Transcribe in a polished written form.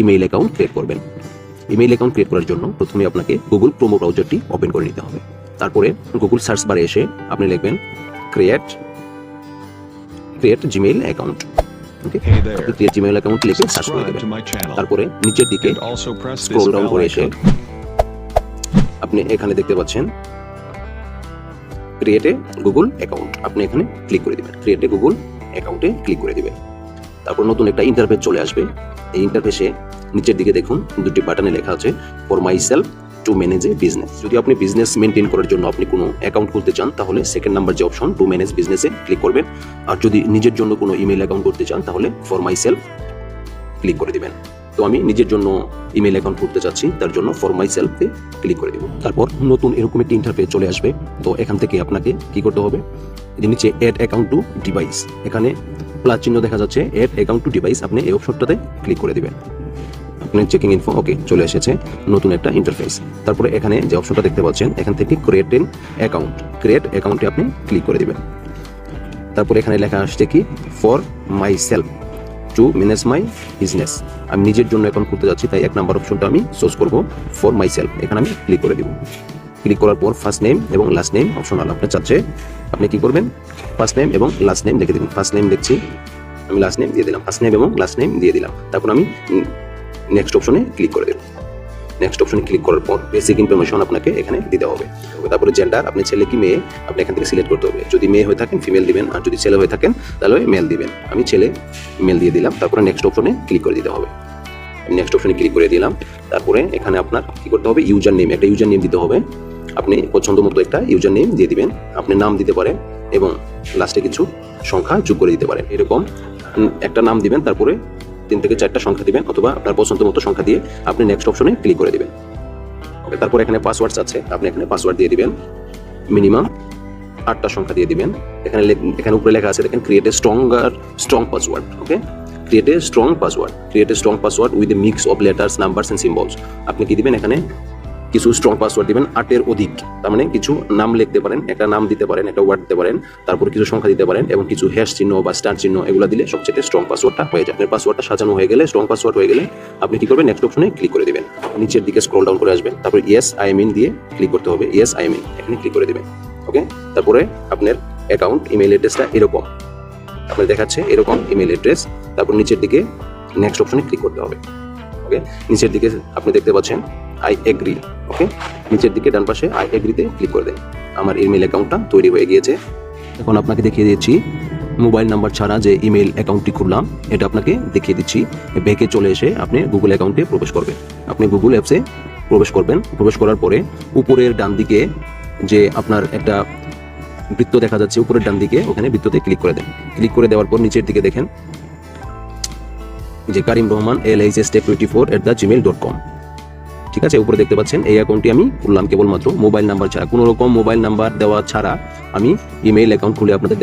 Email account create করবেন। Email account create করার জন্য প্রথমে আপনাকে গুগল ক্রোম ব্রাউজারটি ওপেন করে নিতে হবে। তারপরে গুগল সার্চ বারে এসে আপনি লিখবেন ক্রিয়েট জিমেইল অ্যাকাউন্ট। ওকে, আপনি ক্রিয়েট জিমেইল অ্যাকাউন্ট লিখে সার্চ করে দেবেন। তারপরে নিচের দিকে স্ক্রল ডাউন করে এসে আপনি এখানে দেখতে পাচ্ছেন ক্রিয়েট এ গুগল অ্যাকাউন্ট, আপনি এখানে ক্লিক করে দিবেন। ক্রিয়েট এ গুগল অ্যাকাউন্টে ক্লিক করে দিবেন। তারপর নতুন একটা ইন্টারফেস চলে আসবে। এই ইন্টারফেসে নিচের দিকে দেখুন দুটি বাটনে লেখা আছে for my self to manage A business. যদি আপনি বিজনেস মেনটেন করার জন্য আপনি কোনো অ্যাকাউন্ট খুলতে চান তাহলে সেকেন্ড নাম্বার যে অপশন টু ম্যানেজ বিজনেসে ক্লিক করবেন। আর যদি নিজের জন্য কোনো ইমেল অ্যাকাউন্ট করতে চান তাহলে ফর মাই সেলফ ক্লিক করে দিবেন। তো আমি নিজের জন্য ইমেল অ্যাকাউন্ট করতে চাচ্ছি, তার জন্য ফর মাই সেলফে ক্লিক করে দেব। তারপর নতুন এরকম একটি ইন্টারফেস চলে আসবে। তো এখান থেকে আপনাকে কি করতে হবে, যে নিচে অ্যাড অ্যাকাউন্ট টু ডিভাইস, এখানে প্লাস চিহ্ন দেখা যাচ্ছে, অ্যাড অ্যাকাউন্ট টু ডিভাইস, আপনি এই অপশনটাতে ক্লিক করে দিবেন। আপনি চেকিং ইনফো ওকে চলে এসেছে নতুন একটা ইন্টারফেস। তারপরে এখানে যে অপশনটা দেখতে পাচ্ছেন এখান থেকে ক্রিয়েট এন অ্যাকাউন্ট, ক্রিয়েট অ্যাকাউন্টে আপনি ক্লিক করে দিবেন। তারপরে এখানে লেখা আসছে কি for my self to manage my business, আমি নিজের জন্য অ্যাকাউন্ট করতে যাচ্ছি, তাই এক নাম্বার অপশনটা আমি চুজ করব ফর মাই সেলফ, এখানে আমি ক্লিক করে দিব। ক্লিক করার পর ফার্স্ট নেম এবং লাস্ট নেম অপশনাল, আপনি চাচ্ছে আপনি কি করবেন ফার্স্ট নেম এবং লাস্ট নেম লিখে দিবেন। ফার্স্ট নেম দেখছি আমি, লাস্ট নেম দিয়ে দিলাম, ফার্স্ট নেম এবং লাস্ট নেম দিয়ে দিলাম। তারপর আমি নেক্সট অপশনে ক্লিক করে দেব। নেক্সট অপশনে ক্লিক করার পর বেসিক ইনফরমেশন আপনাকে এখানে দিতে হবে। তারপরে জেন্ডার, আপনি ছেলে কি মেয়ে আপনি এখান থেকে সিলেক্ট করতে হবে। যদি মেয়ে হয়ে থাকেন ফিমেল দিবেন, আর যদি ছেলে হয়ে থাকেন তাহলে মেল দিবেন। আমি ছেলে মেল দিয়ে দিলাম। তারপরে নেক্সট অপশনে ক্লিক করে দিতে হবে। আমি নেক্সট অপশনে ক্লিক করে দিলাম। তারপরে এখানে আপনার কি করতে হবে, ইউজার নেম, একটা ইউজার নেম দিতে হবে। আপনি পছন্দ মতো একটা ইউজার নেম দিয়ে দিবেন। আপনি নাম দিতে পারেন এবং লাস্টে কিছু সংখ্যা যোগ করে দিতে পারেন। এরকম একটা নাম দিবেন, তারপরে 3 থেকে 4টা সংখ্যা দিবেন, অথবা আপনার পছন্দ মতো সংখ্যা দিয়ে আপনি নেক্সট অপশনে ক্লিক করে দিবেন। ওকে, তারপর এখানে পাসওয়ার্ড আছে, আপনি এখানে পাসওয়ার্ড দিয়ে দিবেন। মিনিমাম 8টা সংখ্যা দিয়ে দিবেন। এখানে উপরে লেখা আছে দেখেন create a strong password. Okay, create a strong password with a mix of letters, numbers and symbols. আপনি কি দিবেন, এখানে কিছু স্ট্রং পাসওয়ার্ড দিবেন 8-এর অধিক, তার মানে কিছু নাম লিখতে পারেন, একটা নাম দিতে পারেন, একটা ওয়ার্ড দিতে পারেন, তারপর কিছু সংখ্যা দিতে পারেন এবং কিছু হ্যাশ চিহ্ন বা স্টার চিহ্ন, এগুলো দিলে সবচেয়ে স্ট্রং পাসওয়ার্ডটা হয়ে যায়। আপনার পাসওয়ার্ডটা সাজানো হয়ে গেলে, স্ট্রং পাসওয়ার্ড হয়ে গেলে আপনি কি করবেন, নেক্সট অপশনে ক্লিক করে দিবেন। নিচের দিকে স্ক্রল ডাউন করে আসবেন, তারপর ইয়েস আই এম ইন দিয়ে ক্লিক করতে হবে। ইয়েস আই এম ইন, এখানে ক্লিক করে দিবেন। ওকে, তারপরে আপনার অ্যাকাউন্ট ইমেল অ্যাড্রেসটা এরকম আপনার দেখাচ্ছে, এরকম ইমেল অ্যাড্রেস। তারপর নিচের দিকে নেক্সট অপশনে ক্লিক করতে হবে। ওকে, নিচের দিকে আপনি দেখতে পাচ্ছেন আই এগ্রি। ওকে, নিচের দিকে ডান পাশে আই এগ্রিতে ক্লিক করে দেন। আমার ইমেল অ্যাকাউন্টটা তৈরি হয়ে গিয়েছে। এখন আপনাকে দেখিয়ে দিচ্ছি মোবাইল নাম্বার ছাড়া যে ইমেল অ্যাকাউন্টটি খুললাম, এটা আপনাকে দেখিয়ে দিচ্ছি। ব্যাকে চলে এসে আপনি গুগল অ্যাকাউন্টে প্রবেশ করবেন। আপনি গুগল অ্যাপসে প্রবেশ করবেন। প্রবেশ করার পরে উপরের ডান দিকে যে আপনার একটা বৃত্ত দেখা যাচ্ছে, উপরের ডান দিকে ওখানে বৃত্ততে ক্লিক করে দেন। ক্লিক করে দেওয়ার পর নিচের দিকে দেখেন যে কারিম রহমান LHSTech24@gmail.com, ঠিক আছে, উপরে দেখতে পাচ্ছেন এই অ্যাকাউন্টটি আমি খুললাম কেবলমাত্র মোবাইল নাম্বার ছাড়া, কোনো রকম মোবাইল নাম্বার দেওয়া ছাড়া আমি ইমেইল অ্যাকাউন্ট খুলে আপনাদের